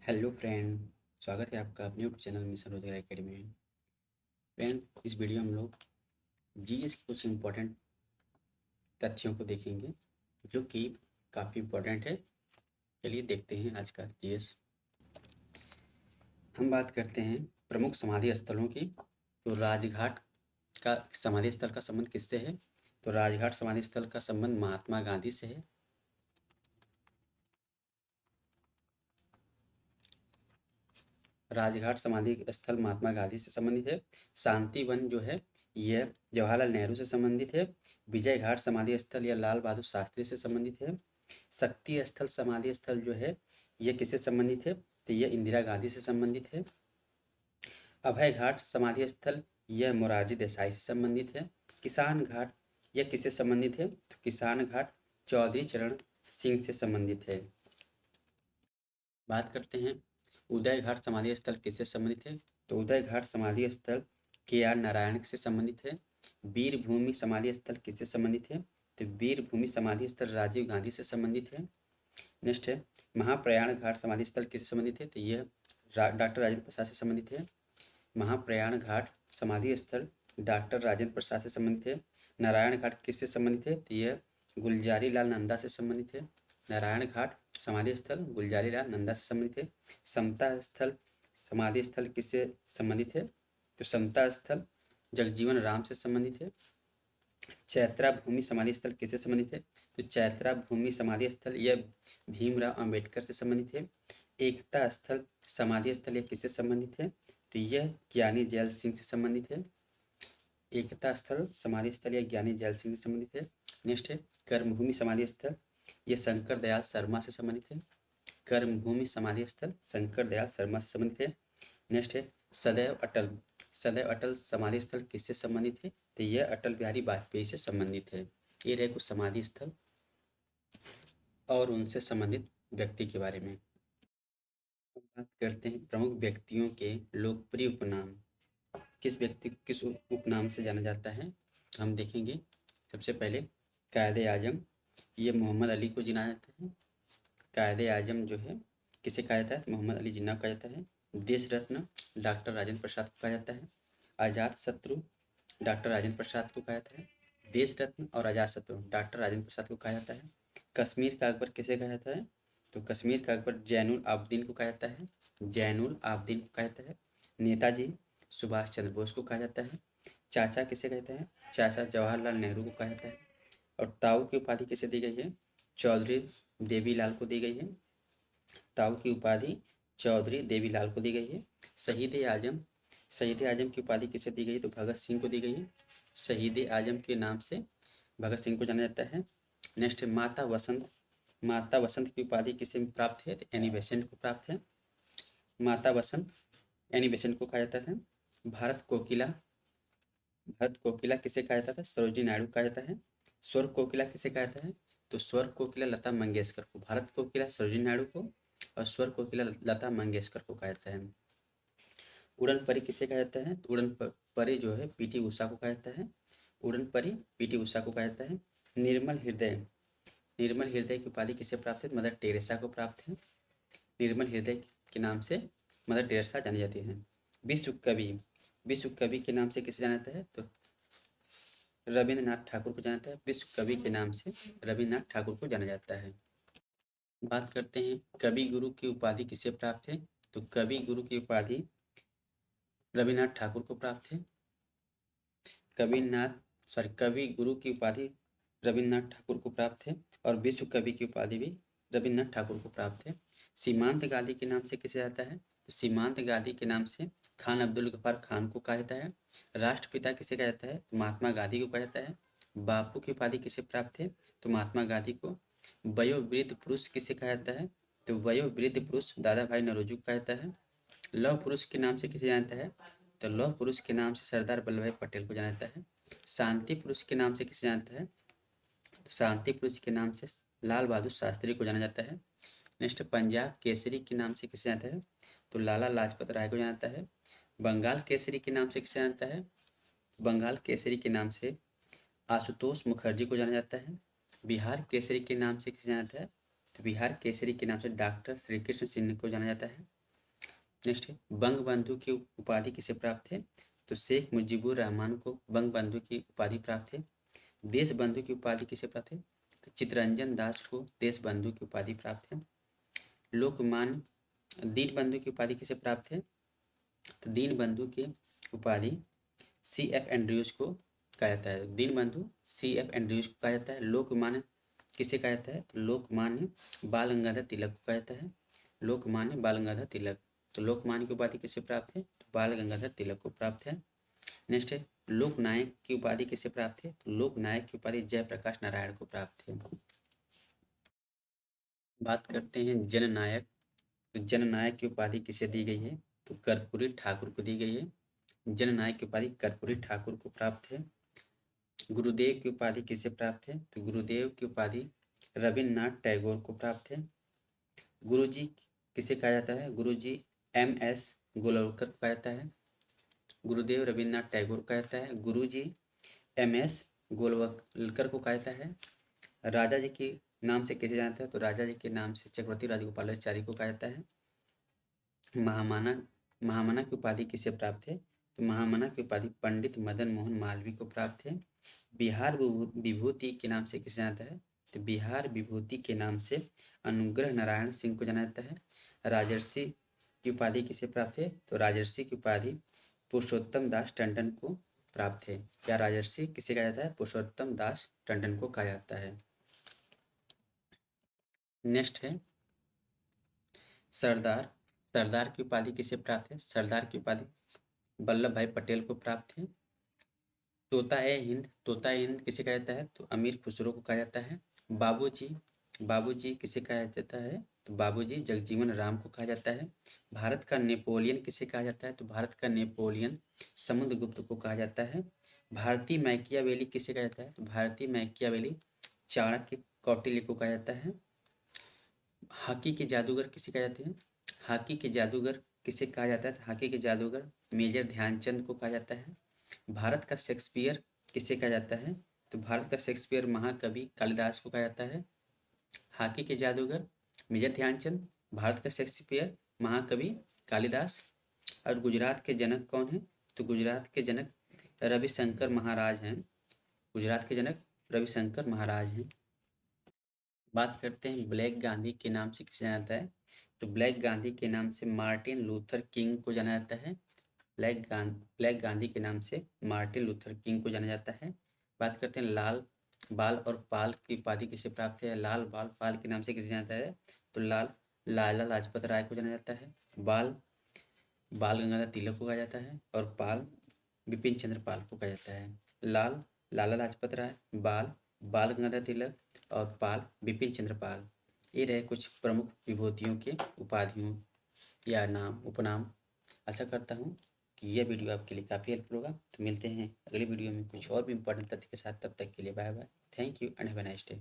Hello friend. स्वागत है आपका अपने यूट्यूब चैनल मिशन रोजगार एकेडमी में। फ्रेंड, इस वीडियो में हम लोग जीएस के कुछ इम्पोर्टेंट तथ्यों को देखेंगे जो कि काफ़ी इम्पोर्टेंट है। चलिए देखते हैं आज का जीएस। हम बात करते हैं प्रमुख समाधि स्थलों की। तो राजघाट का समाधि स्थल का संबंध किससे है? तो राजघाट समाधि स्थल का संबंध महात्मा गांधी से है। राजघाट समाधि स्थल महात्मा गांधी से संबंधित है। शांति वन जो है यह जवाहरलाल नेहरू से संबंधित है। विजय घाट समाधि स्थल यह लाल बहादुर शास्त्री से संबंधित है। शक्ति स्थल समाधि स्थल जो है यह किससे संबंधित है? तो यह इंदिरा गांधी से संबंधित है। अभय घाट समाधि स्थल यह मोरारजी देसाई से संबंधित है। किसान घाट यह किससे संबंधित है? तो किसान घाट चौधरी चरण सिंह से संबंधित है। बात करते हैं उदय घाट समाधि स्थल किससे संबंधित है? तो उदय घाट समाधि स्थल के.आर. नारायण से संबंधित है। वीरभूमि समाधि स्थल किससे संबंधित है? तो वीरभूमि समाधि स्थल राजीव गांधी से संबंधित है। नेक्स्ट है महाप्रयाण घाट समाधि स्थल किससे संबंधित है? तो यह डॉक्टर राजेंद्र प्रसाद से संबंधित है। महाप्रयाण घाट समाधि स्थल डॉक्टर राजेंद्र प्रसाद से संबंधित है। नारायण घाट किससे संबंधित है? तो यह गुलजारी लाल नंदा से संबंधित है। नारायण घाट समाधि स्थल गुलजारी लाल नंदा से संबंधित है। समता स्थल समाधि स्थल किससे संबंधित है? तो समता स्थल जगजीवन राम से संबंधित है। चैत्रा भूमि समाधि स्थल किससे संबंधित है? तो चैत्रा भूमि समाधि स्थल यह भीमराव अंबेडकर से संबंधित है। एकता स्थल समाधि स्थल यह किससे संबंधित है? तो यह ज्ञानी जैल सिंह से संबंधित है। एकता स्थल समाधि स्थल यह ज्ञानी जैल सिंह से संबंधित है। नेक्स्ट है कर्मभूमि समाधि स्थल यह शंकर दयाल शर्मा से संबंधित है। कर्मभूमि समाधि स्थल शंकर दयाल शर्मा से संबंधित है। नेक्स्ट है सदैव अटल समाधि स्थल किससे संबंधित है? तो यह अटल बिहारी वाजपेयी से संबंधित है। ये रहे कुछ समाधि स्थल और उनसे संबंधित व्यक्ति के बारे में। बात करते हैं प्रमुख व्यक्तियों के लोकप्रिय उपनाम। किस व्यक्ति किस उपनाम से जाना जाता है हम देखेंगे। सबसे पहले कायदे आजम, ये मोहम्मद अली को जाना जाता है। कायदे आजम जो है किसे कहा जाता है? तो मोहम्मद अली जिन्ना को कहा जाता है। देश रत्न डॉक्टर राजेंद्र प्रसाद को कहा जाता है। आजाद शत्रु डॉक्टर राजेंद्र प्रसाद को कहा जाता है। देश रत्न और आजाद शत्रु डॉक्टर राजेंद्र प्रसाद को कहा जाता है। कश्मीर का अकबर किसे कहा जाता है? तो कश्मीर का अकबर जैनुल आबदीन को कहा जाता है। जैनुल आबदीन को कहा जाता है। नेताजी सुभाष चंद्र बोस को कहा जाता है। चाचा किसे कहते हैं? चाचा जवाहरलाल नेहरू को कहा जाता है। और ताऊ की उपाधि किसे दी गई है? चौधरी देवीलाल को दी गई है। ताऊ की उपाधि चौधरी देवीलाल को दी गई है। शहीद आजम की उपाधि किसे दी गई है? तो भगत सिंह को दी गई है। शहीद आजम के नाम से भगत सिंह को जाना जाता है। नेक्स्ट है माता वसंत की उपाधि किसे प्राप्त है? तो एनी बेसेंट को प्राप्त है। माता वसंत एनी बेसेंट को कहा जाता है। भारत कोकिला किसे कहा जाता था? सरोजिनी नायडू कहा जाता है। स्वर कोकिला किसे कहा जाता है? तो स्वर कोकिला लता मंगेशकर को। भारत कोकिला सरोजिनी नायडू को और स्वर कोकिला लता मंगेशकर को कहा जाता है। उड़न परी किसे कहा जाता है? तो परी जो है पीटी उषा को कहा जाता है। उड़न परी पीटी उषा को कहा जाता है। निर्मल हृदय की उपाधि किसे प्राप्त है? मदर टेरेसा को प्राप्त है। निर्मल हृदय के नाम से मदर टेरेसा जानी जाती है। विश्व कवि के नाम से किसे जाना जाता है? तो रविंद्रनाथ ठाकुर को जाना जाता है। विश्व कवि के नाम से रविंद्रनाथ ठाकुर को जाना जाता है। बात करते हैं कवि गुरु की उपाधि किसे प्राप्त है? तो कवि गुरु की उपाधि रविन्द्रनाथ ठाकुर को प्राप्त है। कवि गुरु की उपाधि रविन्द्रनाथ ठाकुर को प्राप्त है और विश्व कवि की उपाधि भी रविन्द्रनाथ ठाकुर को प्राप्त है। सीमांत गांधी के नाम से किसे जाता है? तो सीमांत गांधी के नाम से खान अब्दुल गफ्फार खान को कहा जाता है। राष्ट्रपिता किसे कहा जाता है? तो महात्मा गांधी को कहा जाता है। बापू की उपाधि किसे प्राप्त है? तो महात्मा गांधी को। वयोवृद्ध पुरुष किसे कहा जाता है? तो वयोवृद्ध पुरुष दादा भाई नौरोजी को कहा जाता है। लौह पुरुष के नाम से किसे जानता है? तो लौह पुरुष के नाम से सरदार वल्लभ भाई पटेल को जाना जाता है। शांति पुरुष के नाम से किसे जानता है? तो शांति पुरुष के नाम से लाल बहादुर शास्त्री को जाना जाता है। नेक्स्ट पंजाब केसरी के नाम से किसे जानता है? तो लाला लाजपत राय को जानता है। बंगाल केसरी के नाम से किसे जानता है? बंगाल केसरी के नाम से आशुतोष मुखर्जी को जाना जाता है। बिहार केसरी के नाम से किसे जानता है? तो बिहार केसरी के नाम से डॉक्टर श्री कृष्ण सिन्हा को जाना जाता है। नेक्स्ट है बंग बंधु की उपाधि किसे प्राप्त है? तो शेख मुजीबुर रहमान को बंग बंधु की उपाधि प्राप्त है। देश बंधु की उपाधि किसे प्राप्त है? तो चित्तरंजन दास को देश बंधु की उपाधि प्राप्त है। लोकमान्य दीन बंधु की उपाधि किसे प्राप्त है? तो दीन बंधु की उपाधि सी एफ एंड्रयूज को कहा जाता है। दीन बंधु सी एफ एंड्रयूज को कहा जाता है। लोकमान्य किसे कहा जाता है? तो लोकमान्य बाल गंगाधर तिलक को कहा जाता है। लोकमान्य बाल गंगाधर तिलक। तो लोकमान्य की उपाधि किसे प्राप्त है? तो बाल गंगाधर तिलक को प्राप्त है। नेक्स्ट है लोकनायक की उपाधि किसे प्राप्त है? तो लोकनायक की उपाधि जयप्रकाश नारायण को प्राप्त है। बात करते हैं जननायक। तो जननायक की उपाधि किसे दी गई है? तो कर्पूरी ठाकुर को दी गई है। जननायक की उपाधि कर्पूरी ठाकुर को प्राप्त है। गुरुदेव की उपाधि किसे प्राप्त है? तो गुरुदेव की उपाधि रविन्द्रनाथ टैगोर को प्राप्त है। गुरुजी किसे कहा जाता है? गुरुजी एम एस गोलवलकर को कहा जाता है। गुरुदेव रविन्द्रनाथ टैगोर को कहा जाता है। गुरुजी एम एस गोलवलकर को कहा जाता है। राजा जी के नाम से किसे जानता है? तो राजा जी के नाम से चक्रवर्ती राजगोपालाचारी को कहा जाता है। महामना महामना की उपाधि किसे प्राप्त है? तो महामना की उपाधि पंडित मदन मोहन मालवीय को प्राप्त है। बिहार विभूति के नाम से किसे जानता है? तो बिहार विभूति के नाम से अनुग्रह नारायण सिंह को जाना जाता है। राजर्षि की उपाधि किसे प्राप्त है? तो राजर्षि की उपाधि पुरुषोत्तम दास टंडन को प्राप्त है। क्या राजर्षि किसे कहा जाता है? पुरुषोत्तम दास टंडन को कहा जाता है। नेक्स्ट है सरदार। सरदार की उपाधि किसे प्राप्त है? सरदार की उपाधि वल्लभ भाई पटेल को प्राप्त है। तोता ए हिंद। तोता ए हिंद किसे कहा जाता है? तो अमीर खुसरो को कहा जाता है। बाबूजी। बाबूजी किसे कहा जाता है? तो बाबूजी जगजीवन राम को कहा जाता है। भारत का नेपोलियन किसे कहा जाता है? तो भारत का नेपोलियन समुद्रगुप्त को कहा जाता है। भारतीय मैकियावेली किसे कहा जाता है? तो भारतीय मैकियावेली चाणक्य कौटिल्य को कहा जाता है। हॉकी के जादूगर किसे कहा जाते हैं? हॉकी के जादूगर किसे कहा जाता है? तो हॉकी के जादूगर मेजर ध्यानचंद को कहा जाता है। भारत का शेक्सपियर किसे कहा जाता है? तो भारत का शेक्सपियर महाकवि कालिदास को कहा जाता है। हॉकी के जादूगर मेजर ध्यानचंद, भारत का शेक्सपियर महाकवि कालिदास। और गुजरात के जनक कौन है? तो गुजरात के जनक रविशंकर महाराज हैं। गुजरात के जनक रविशंकर महाराज हैं। बात करते हैं ब्लैक गांधी के नाम से किसे जाना जाता है? तो ब्लैक गांधी के नाम से मार्टिन लूथर किंग को जाना जाता है। ब्लैक गांधी के नाम से मार्टिन लूथर किंग को जाना जाता है। बात करते हैं लाल बाल और पाल की उपाधि किसे प्राप्त है? लाल बाल पाल के नाम से किसे जाना जाता है? तो लाला लाजपत राय को जाना जाता है। बाल बाल गंगाधर तिलक को कहा जाता है और पाल बिपिन चंद्र पाल को कहा जाता है। लाल लाला लाजपत राय, बाल बाल गंगाधर तिलक और पाल बिपिन चंद्र पाल। ये रहे कुछ प्रमुख विभूतियों के उपाधियों या नाम उपनाम। आशा करता हूँ कि यह वीडियो आपके लिए काफ़ी हेल्पफुल होगा। तो मिलते हैं अगली वीडियो में कुछ और भी इंपॉर्टेंट तथ्य के साथ। तब तक के लिए bye bye. Thank you and have a nice day.